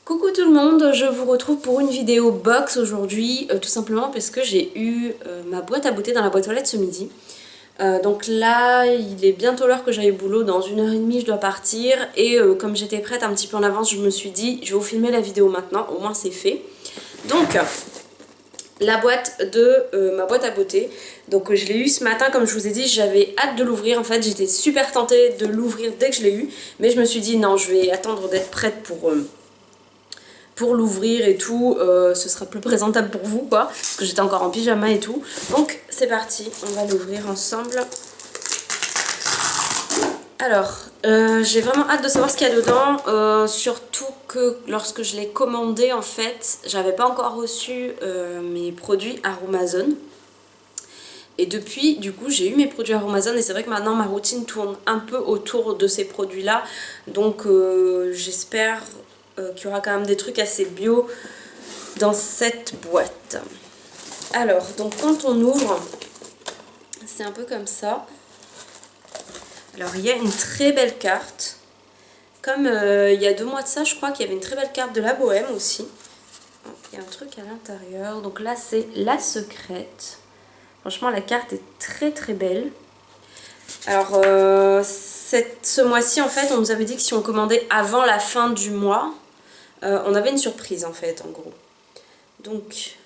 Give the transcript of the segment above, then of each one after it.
Coucou tout le monde, je vous retrouve pour une vidéo box aujourd'hui, tout simplement parce que j'ai eu ma boîte à beauté dans la boîte aux lettres ce midi. Donc là, il est bientôt l'heure que j'aille au boulot, dans 1 h 30 je dois partir et comme j'étais prête un petit peu en avance, je me suis dit je vais vous filmer la vidéo maintenant, au moins c'est fait. Donc la boîte de ma boîte à beauté, donc je l'ai eu ce matin comme je vous ai dit, j'avais hâte de l'ouvrir en fait, j'étais super tentée de l'ouvrir dès que je l'ai eu, mais je me suis dit non, je vais attendre d'être prête pour l'ouvrir et tout, ce sera plus présentable pour vous quoi, parce que j'étais encore en pyjama et tout. Donc c'est parti, on va l'ouvrir ensemble. Alors, j'ai vraiment hâte de savoir ce qu'il y a dedans, surtout que lorsque je l'ai commandé en fait, j'avais pas encore reçu mes produits Aromazone. Et depuis, du coup, j'ai eu mes produits Aromazone et c'est vrai que maintenant ma routine tourne un peu autour de ces produits-là. Donc j'espère qu'il y aura quand même des trucs assez bio dans cette boîte. Alors, donc quand on ouvre, c'est un peu comme ça. Alors, il y a une très belle carte. Comme il y a 2 mois de ça, je crois qu'il y avait une très belle carte de la Bohème aussi. Il y a un truc à l'intérieur. Donc là, c'est la secrète. Franchement, la carte est très très belle. Alors, ce mois-ci, en fait, on nous avait dit que si on commandait avant la fin du mois, on avait une surprise, en fait, en gros. Donc,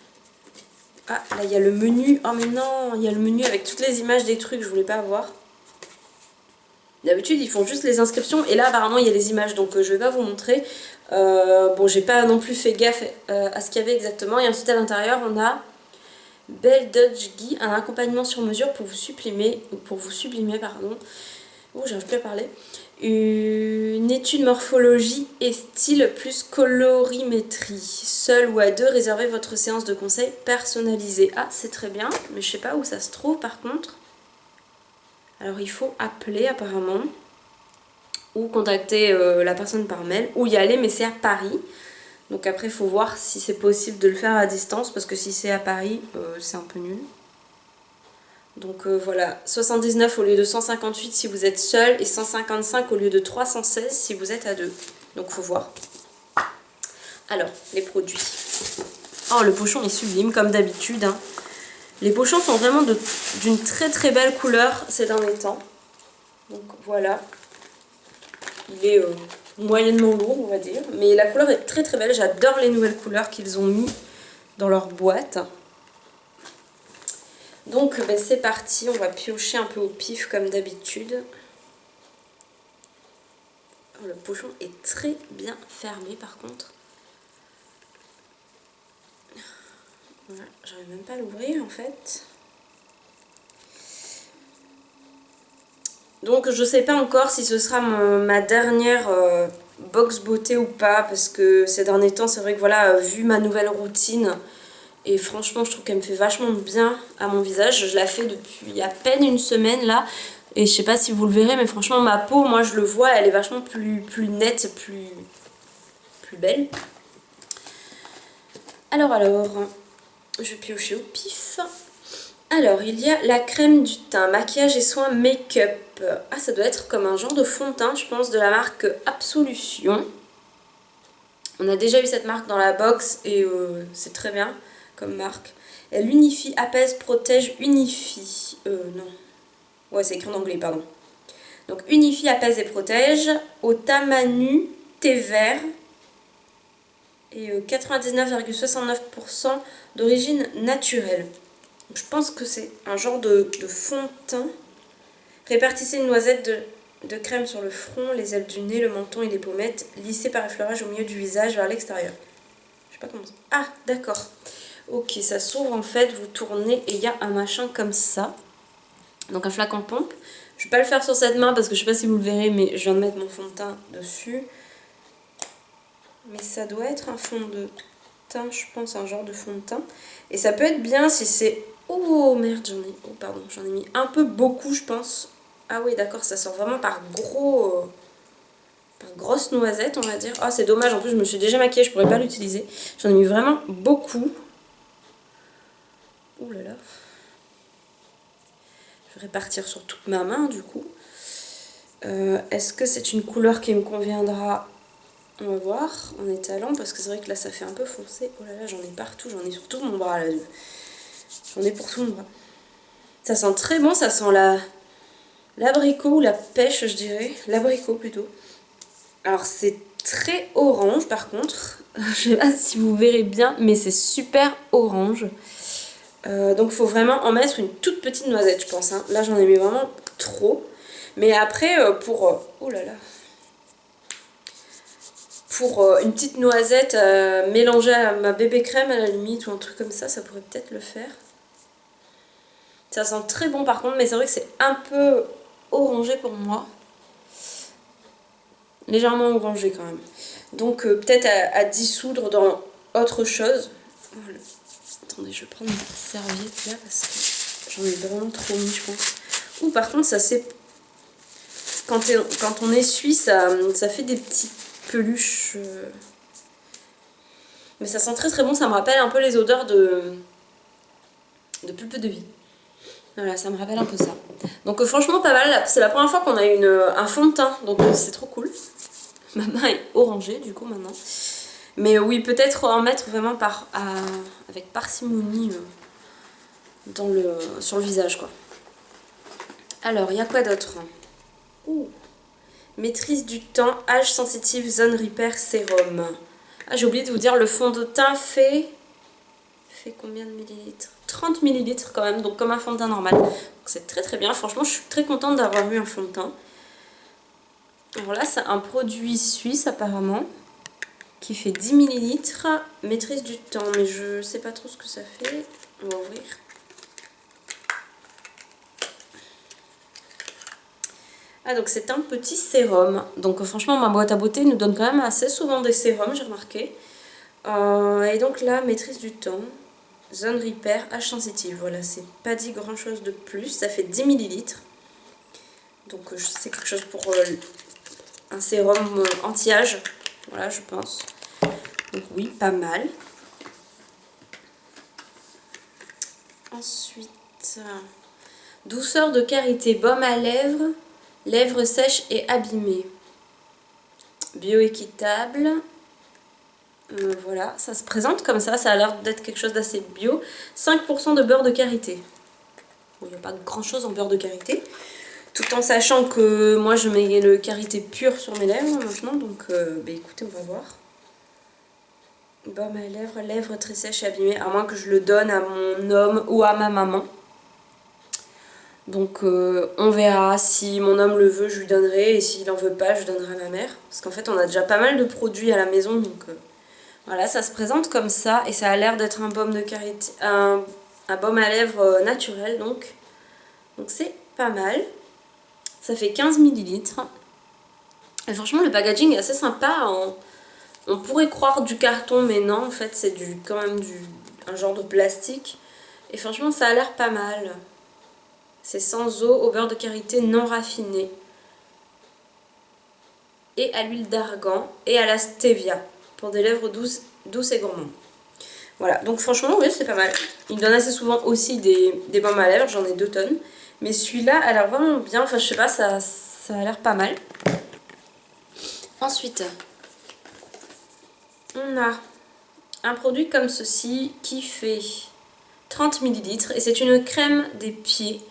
ah, là, il y a le menu. Oh, mais non, il y a le menu avec toutes les images des trucs, je voulais pas avoir. D'habitude, ils font juste les inscriptions, et là, apparemment, il y a les images, donc je vais pas vous montrer. Bon, j'ai pas non plus fait gaffe à ce qu'il y avait exactement. Et ensuite, à l'intérieur, on a Belle Dodge Guy, un accompagnement sur mesure pour vous sublimer, pardon. Oh, j'arrive plus à parler. Une étude morphologie et style plus colorimétrie. Seul ou à deux, réservez votre séance de conseil personnalisée. Ah, c'est très bien, mais je sais pas où ça se trouve par contre. Alors il faut appeler apparemment, ou contacter la personne par mail, ou y aller, mais c'est à Paris. Donc après, il faut voir si c'est possible de le faire à distance, parce que si c'est à Paris, c'est un peu nul. Donc voilà, 79 au lieu de 158 si vous êtes seul et 155 au lieu de 316 si vous êtes à deux. Donc faut voir. Alors, les produits. Oh, le pochon est sublime comme d'habitude. Hein. Les pochons sont vraiment d'une très très belle couleur ces derniers temps. Donc voilà. Il est moyennement lourd, on va dire. Mais la couleur est très très belle. J'adore les nouvelles couleurs qu'ils ont mis dans leur boîte. Donc ben, c'est parti, on va piocher un peu au pif comme d'habitude. Oh, le pochon est très bien fermé par contre. Voilà, j'arrive même pas à l'ouvrir en fait. Donc je sais pas encore si ce sera ma dernière box beauté ou pas, parce que ces derniers temps c'est vrai que voilà, vu ma nouvelle routine, et franchement je trouve qu'elle me fait vachement bien à mon visage. Je la fais depuis à peine une semaine là, et je sais pas si vous le verrez, mais franchement ma peau, moi je le vois, elle est vachement plus nette, plus belle. Alors, je vais piocher au pif. Alors, il y a la crème du teint, maquillage et soins make-up. Ah, ça doit être comme un genre de fond de teint, je pense, de la marque Absolution. On a déjà eu cette marque dans la box et c'est très bien comme marque. Elle unifie, apaise, protège, unifie. Non. Ouais, c'est écrit en anglais, pardon. Donc, unifie, apaise et protège. Au tamanu, thé vert. Et 99,69% d'origine naturelle. Donc, je pense que c'est un genre de fond de teint. Répartissez une noisette de crème sur le front, les ailes du nez, le menton et les pommettes, lissez par effleurage au milieu du visage vers l'extérieur. Je sais pas comment ça. Ah, d'accord. Ok, ça s'ouvre en fait, vous tournez et il y a un machin comme ça. Donc un flacon pompe. Je vais pas le faire sur cette main parce que je sais pas si vous le verrez, mais je viens de mettre mon fond de teint dessus. Mais ça doit être un fond de teint, je pense, un genre de fond de teint. Et ça peut être bien si c'est... Oh merde, j'en ai mis un peu beaucoup, je pense. Ah oui, d'accord, ça sort vraiment par par grosse noisette, on va dire. Ah, c'est dommage, en plus, je me suis déjà maquillée, je pourrais pas l'utiliser. J'en ai mis vraiment beaucoup. Ouh là là. Je vais répartir sur toute ma main, du coup. Est-ce que c'est une couleur qui me conviendra? On va voir en étalant parce que c'est vrai que là ça fait un peu foncé. Oh là là, j'en ai partout, j'en ai sur tout mon bras là. J'en ai pour tout mon bras. Ça sent très bon, ça sent l'abricot ou la pêche, je dirais. L'abricot plutôt. Alors c'est très orange par contre. Je sais pas si vous verrez bien, mais c'est super orange. Donc il faut vraiment en mettre une toute petite noisette, je pense. Hein. Là j'en ai mis vraiment trop. Mais après, oh là là. Pour une petite noisette mélangée à ma bébé crème à la limite ou un truc comme ça pourrait peut-être le faire. Ça sent très bon par contre, mais c'est vrai que c'est un peu orangé pour moi. Légèrement orangé quand même. Donc peut-être à dissoudre dans autre chose. Voilà. Attendez, je vais prendre une serviette là parce que j'en ai vraiment trop mis, je pense. Ouh, par contre, ça c'est... Quand on essuie, ça fait des petites peluches. Mais ça sent très très bon, ça me rappelle un peu les odeurs de pulpe de vie. Voilà, ça me rappelle un peu ça. Donc franchement pas mal, c'est la première fois qu'on a un fond de teint, donc c'est trop cool. Ma main est orangée du coup maintenant. Mais oui, peut-être en mettre vraiment avec parcimonie sur le visage quoi. Alors, il y a quoi d'autre? Maîtrise du temps, âge sensitive, zone repair, sérum. Ah, j'ai oublié de vous dire, le fond de teint fait combien de millilitres? 30 millilitres quand même, donc comme un fond de teint normal. Donc c'est très très bien, franchement je suis très contente d'avoir eu un fond de teint. Alors là c'est un produit suisse apparemment, qui fait 10 millilitres, maîtrise du temps, mais je sais pas trop ce que ça fait. On va ouvrir. Ah donc c'est un petit sérum, donc franchement ma boîte à beauté nous donne quand même assez souvent des sérums, j'ai remarqué. Et donc là, maîtrise du temps, zone repair, âge sensitive, voilà, c'est pas dit grand chose de plus, ça fait 10 millilitres. Donc c'est quelque chose pour un sérum anti-âge, voilà je pense. Donc oui, pas mal. Ensuite, douceur de karité, baume à lèvres, lèvres sèches et abîmées. Bioéquitable. Voilà, ça se présente comme ça a l'air d'être quelque chose d'assez bio. 5% de beurre de karité. Bon, il n'y a pas grand chose en beurre de karité. Tout en sachant que moi je mets le karité pur sur mes lèvres maintenant. Donc bah, écoutez, on va voir. Baume à lèvres, lèvres très sèches et abîmées. À moins que je le donne à mon homme ou à ma maman. Donc on verra, si mon homme le veut je lui donnerai, et s'il n'en veut pas je donnerai à ma mère. Parce qu'en fait on a déjà pas mal de produits à la maison, donc voilà, ça se présente comme ça, et ça a l'air d'être un baume de karité, un baume à lèvres naturel, donc c'est pas mal. Ça fait 15 millilitres. Et franchement le packaging est assez sympa, on pourrait croire du carton mais non, en fait c'est quand même un genre de plastique. Et franchement ça a l'air pas mal. C'est sans eau, au beurre de karité non raffiné. Et à l'huile d'argan et à la stevia. Pour des lèvres douces et gourmandes. Voilà, donc franchement, oui, c'est pas mal. Il donne assez souvent aussi des baumes à lèvres, j'en ai 2 tonnes. Mais celui-là a l'air vraiment bien, enfin je sais pas, ça a l'air pas mal. Ensuite, on a un produit comme ceci qui fait 30 millilitres. Et c'est une crème des pieds.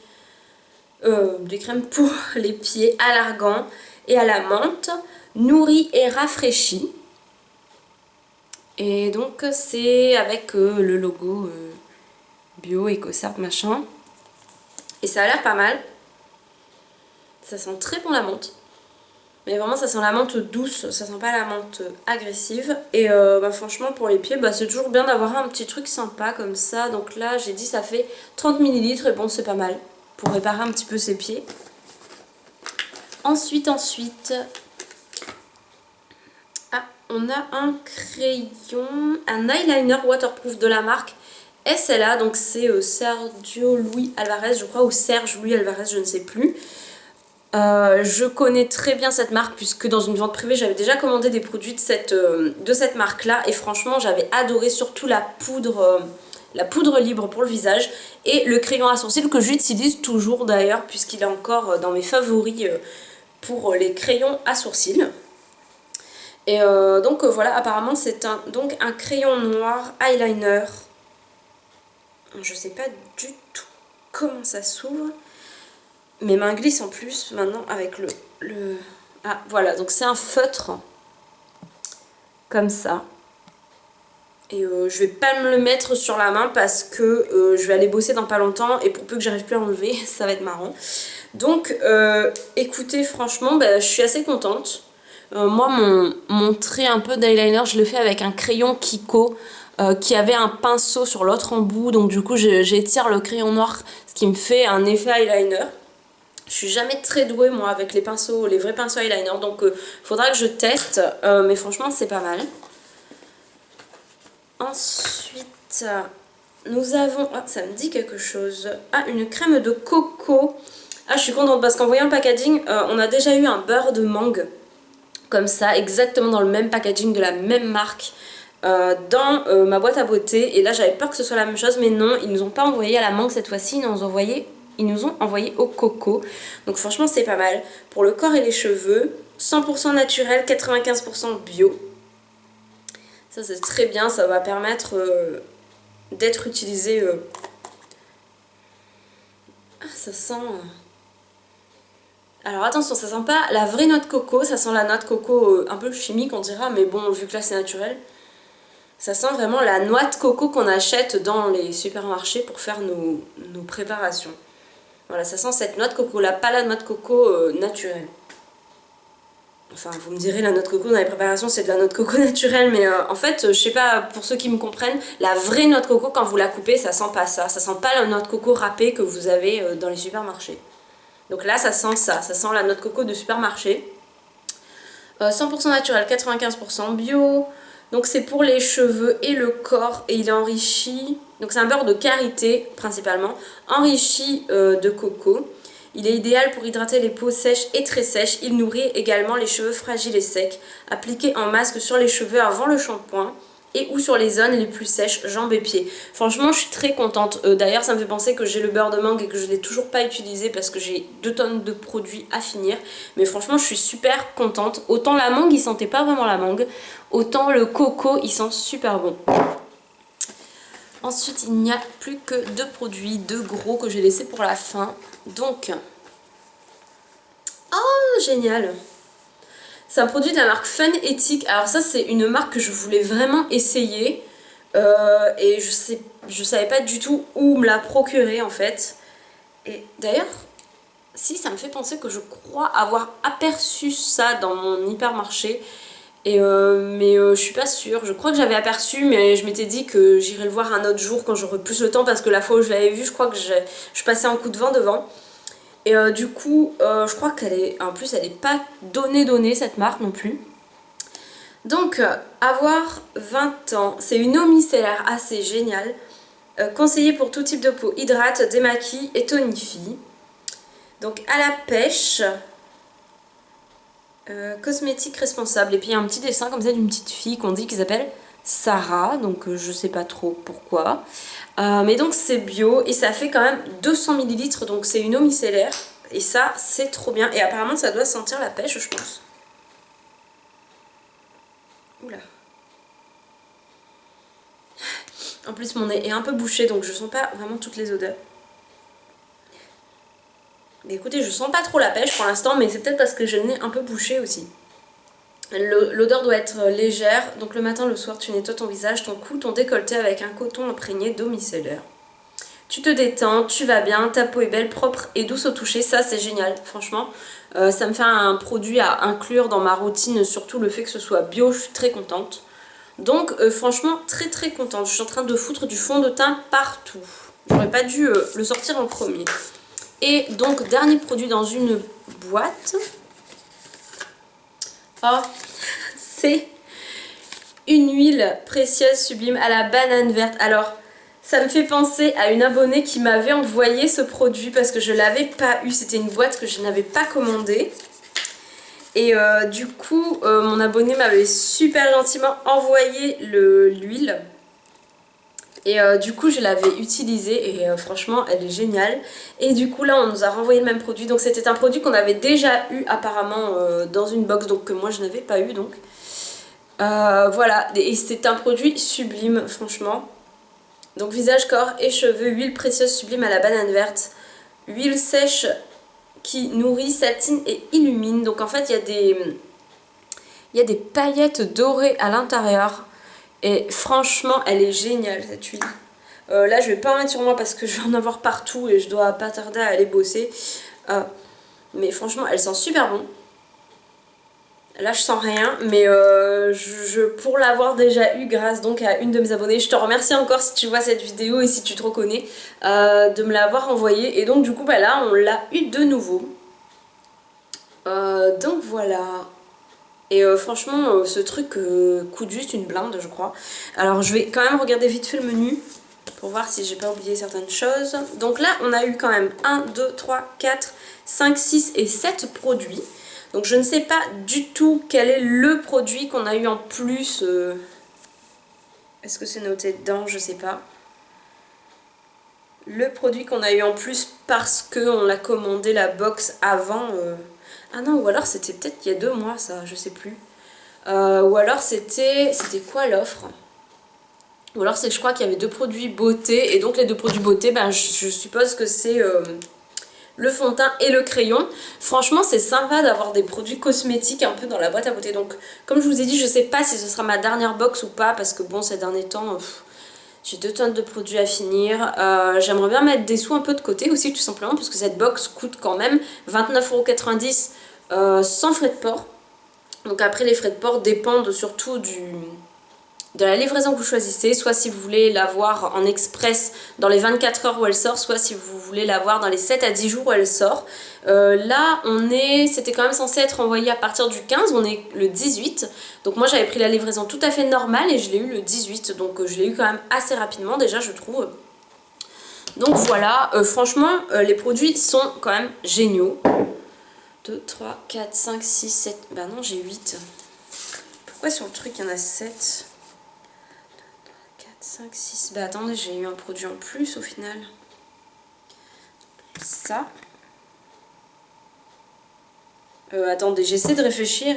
Des crèmes pour les pieds à l'argan et à la menthe, nourrie et rafraîchie. Et donc c'est avec le logo bio, EcoSarp, machin. Et ça a l'air pas mal. Ça sent très bon la menthe. Mais vraiment ça sent la menthe douce, ça sent pas la menthe agressive. Et bah, franchement pour les pieds, bah, c'est toujours bien d'avoir un petit truc sympa comme ça. Donc là j'ai dit ça fait 30 millilitres et bon c'est pas mal. Pour réparer un petit peu ses pieds. Ensuite, on a un crayon, un eyeliner waterproof de la marque SLA. Donc c'est Sergio Luis Alvarez, je crois, ou Serge Louis Alvarez, je ne sais plus. Je connais très bien cette marque puisque dans une vente privée j'avais déjà commandé des produits de cette marque là. Et franchement j'avais adoré surtout la poudre libre pour le visage et le crayon à sourcils que j'utilise toujours d'ailleurs puisqu'il est encore dans mes favoris pour les crayons à sourcils. Et donc voilà, apparemment c'est donc un crayon noir eyeliner. Je sais pas du tout comment ça s'ouvre. Mes mains glissent en plus maintenant avec le... Ah voilà, donc c'est un feutre. Comme ça. Et je vais pas me le mettre sur la main parce que je vais aller bosser dans pas longtemps et pour peu que j'arrive plus à enlever, ça va être marrant. Donc écoutez, franchement, bah, je suis assez contente. Moi, mon trait un peu d'eyeliner, je le fais avec un crayon Kiko qui avait un pinceau sur l'autre embout. Donc du coup, j'étire le crayon noir, ce qui me fait un effet eyeliner. Je suis jamais très douée moi avec les pinceaux, les vrais pinceaux eyeliner. Donc faudra que je teste, mais franchement, c'est pas mal. Ensuite, nous avons... Ah, ça me dit quelque chose. Ah, une crème de coco. Ah, je suis contente parce qu'en voyant le packaging, on a déjà eu un beurre de mangue. Comme ça, exactement dans le même packaging de la même marque. Dans ma boîte à beauté. Et là, j'avais peur que ce soit la même chose. Mais non, ils nous ont pas envoyé à la mangue cette fois-ci. Ils nous ont envoyé au coco. Donc franchement, c'est pas mal. Pour le corps et les cheveux, 100% naturel, 95% bio. Ça c'est très bien, ça va permettre d'être utilisé. Ah, ça sent... Alors attention, ça sent pas la vraie noix de coco, ça sent la noix de coco un peu chimique on dira, mais bon, vu que là c'est naturel. Ça sent vraiment la noix de coco qu'on achète dans les supermarchés pour faire nos préparations. Voilà, ça sent cette noix de coco là, pas la noix de coco naturelle. Enfin, vous me direz, la noix de coco dans les préparations, c'est de la noix de coco naturelle, mais en fait, je sais pas, pour ceux qui me comprennent, la vraie noix de coco, quand vous la coupez, ça sent pas ça. Ça sent pas la noix de coco râpée que vous avez dans les supermarchés. Donc là, ça sent ça. Ça sent la noix de coco de supermarché. 100% naturel, 95% bio. Donc c'est pour les cheveux et le corps, et il est enrichi... Donc c'est un beurre de karité, principalement, enrichi de coco. Il est idéal pour hydrater les peaux sèches et très sèches. Il nourrit également les cheveux fragiles et secs. Appliqué en masque sur les cheveux avant le shampoing et ou sur les zones les plus sèches, jambes et pieds. Franchement, je suis très contente. D'ailleurs, ça me fait penser que j'ai le beurre de mangue et que je ne l'ai toujours pas utilisé parce que j'ai 2 tonnes de produits à finir. Mais franchement, je suis super contente. Autant la mangue, il sentait pas vraiment la mangue. Autant le coco, il sent super bon. Ensuite, il n'y a plus que 2 produits, 2 gros que j'ai laissés pour la fin. Donc, oh génial! C'est un produit de la marque Fun Ethic. Alors ça, c'est une marque que je voulais vraiment essayer. Et je savais pas du tout où me la procurer en fait. Et d'ailleurs, si, ça me fait penser que je crois avoir aperçu ça dans mon hypermarché. Mais je suis pas sûre, je crois que j'avais aperçu mais je m'étais dit que j'irais le voir un autre jour quand j'aurai plus le temps parce que la fois où je l'avais vu je crois que je passais un coup de vent devant et du coup je crois qu'elle est, en plus elle est pas donnée cette marque non plus. Donc avoir 20 ans, c'est une eau micellaire assez géniale, conseillée pour tout type de peau, hydrate, démaquille et tonifie. Donc à la pêche. Cosmétique responsable. Et puis il y a un petit dessin comme ça d'une petite fille qu'on dit qu'ils appellent Sarah. Donc je sais pas trop pourquoi. Mais donc c'est bio et ça fait quand même 200 ml. Donc c'est une eau micellaire. Et ça c'est trop bien. Et apparemment ça doit sentir la pêche je pense. Oula. En plus mon nez est un peu bouché donc je sens pas vraiment toutes les odeurs. Mais écoutez, je sens pas trop la pêche pour l'instant, mais c'est peut-être parce que j'ai le nez un peu bouché aussi. L'odeur doit être légère, donc le matin, le soir, tu nettoies ton visage, ton cou, ton décolleté avec un coton imprégné d'eau micellaire. Tu te détends, tu vas bien, ta peau est belle, propre et douce au toucher, ça c'est génial, franchement. Ça me fait un produit à inclure dans ma routine, surtout le fait que ce soit bio, je suis très contente. Donc franchement, très très contente. Je suis en train de foutre du fond de teint partout. J'aurais pas dû le sortir en premier. Et donc, dernier produit dans une boîte. Oh, c'est une huile précieuse sublime à la banane verte. Alors, ça me fait penser à une abonnée qui m'avait envoyé ce produit parce que je ne l'avais pas eu. C'était une boîte que je n'avais pas commandée. Et du coup, mon abonné m'avait super gentiment envoyé l'huile. Et du coup je l'avais utilisée et franchement elle est géniale. Et du coup là on nous a renvoyé le même produit. Donc c'était un produit qu'on avait déjà eu apparemment dans une box donc que moi je n'avais pas eu donc. Voilà, et c'est un produit sublime, franchement. Donc visage, corps et cheveux, huile précieuse sublime à la banane verte, huile sèche qui nourrit, satine et illumine. Donc en fait, il y a des paillettes dorées à l'intérieur. Et franchement, elle est géniale cette huile. Là, je vais pas en mettre sur moi parce que je vais en avoir partout et je dois pas tarder à aller bosser. Mais franchement, elle sent super bon. Là, je sens rien, mais pour l'avoir déjà eu grâce donc à une de mes abonnées, je te remercie encore si tu vois cette vidéo et si tu te reconnais de me l'avoir envoyée. Et donc du coup, bah là, on l'a eu de nouveau. Donc voilà. Et franchement, ce truc coûte juste une blinde, je crois. Alors, je vais quand même regarder vite fait le menu pour voir si j'ai pas oublié certaines choses. Donc là, on a eu quand même 1, 2, 3, 4, 5, 6 et 7 produits. Donc je ne sais pas du tout quel est le produit qu'on a eu en plus. Est-ce que c'est noté dedans? Je sais pas. Le produit qu'on a eu en plus parce qu'on l'a commandé la box avant. Ah non, ou alors c'était peut-être il y a 2 mois ça, je sais plus. Ou alors c'était quoi l'offre? Ou alors je crois qu'il y avait 2 produits beauté. Et donc les 2 produits beauté, ben, je suppose que c'est... le fond de teint et le crayon. Franchement, c'est sympa d'avoir des produits cosmétiques un peu dans la boîte à beauté. Donc, comme je vous ai dit, je sais pas si ce sera ma dernière box ou pas, parce que bon, ces derniers temps, j'ai 2 tonnes de produits à finir. J'aimerais bien mettre des sous un peu de côté aussi, tout simplement, parce que cette box coûte quand même 29,90 € sans frais de port. Donc après, les frais de port dépendent surtout de la livraison que vous choisissez, soit si vous voulez l'avoir en express dans les 24 heures où elle sort, soit si vous voulez l'avoir dans les 7 à 10 jours où elle sort. Là, c'était quand même censé être envoyé à partir du 15, on est le 18. Donc moi j'avais pris la livraison tout à fait normale et je l'ai eu le 18, donc je l'ai eu quand même assez rapidement déjà, je trouve. Donc voilà, franchement, les produits sont quand même géniaux. 2, 3, 4, 5, 6, 7... Bah non, j'ai 8. Pourquoi sur le truc il y en a 7 ? 5, 6, bah attendez, j'ai eu un produit en plus au final. Ça. Attendez, j'essaie de réfléchir.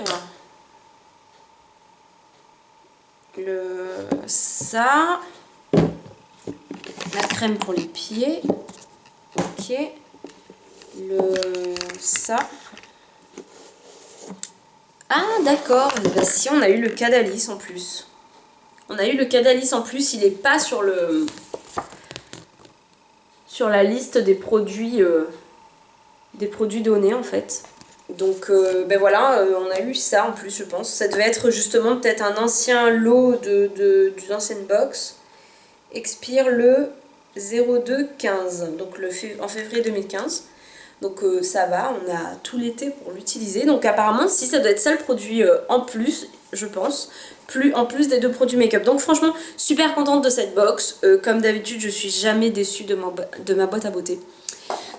Ça. La crème pour les pieds. Ok. Ça. Ah d'accord, bah si, on a eu le Cadalis en plus. On a eu le Cadalis en plus, il n'est pas sur la liste des produits donnés en fait. Donc ben voilà, on a eu ça en plus je pense. Ça devait être justement peut-être un ancien lot d'une ancienne box. Expire le 02-15, donc en février 2015. Donc ça va, on a tout l'été pour l'utiliser. Donc apparemment, si ça doit être ça le produit en plus, je pense, en plus des 2 produits make-up. Donc franchement, super contente de cette box. Comme d'habitude, je suis jamais déçue de ma boîte à beauté.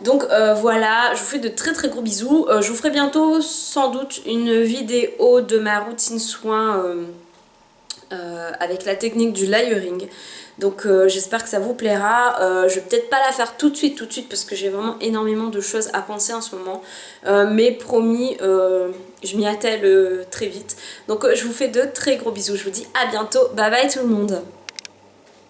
Donc voilà, je vous fais de très très gros bisous. Je vous ferai bientôt sans doute une vidéo de ma routine soin avec la technique du layering. Donc j'espère que ça vous plaira. Je vais peut-être pas la faire tout de suite parce que j'ai vraiment énormément de choses à penser en ce moment. Mais promis, je m'y attelle très vite. Donc je vous fais de très gros bisous. Je vous dis à bientôt. Bye bye tout le monde.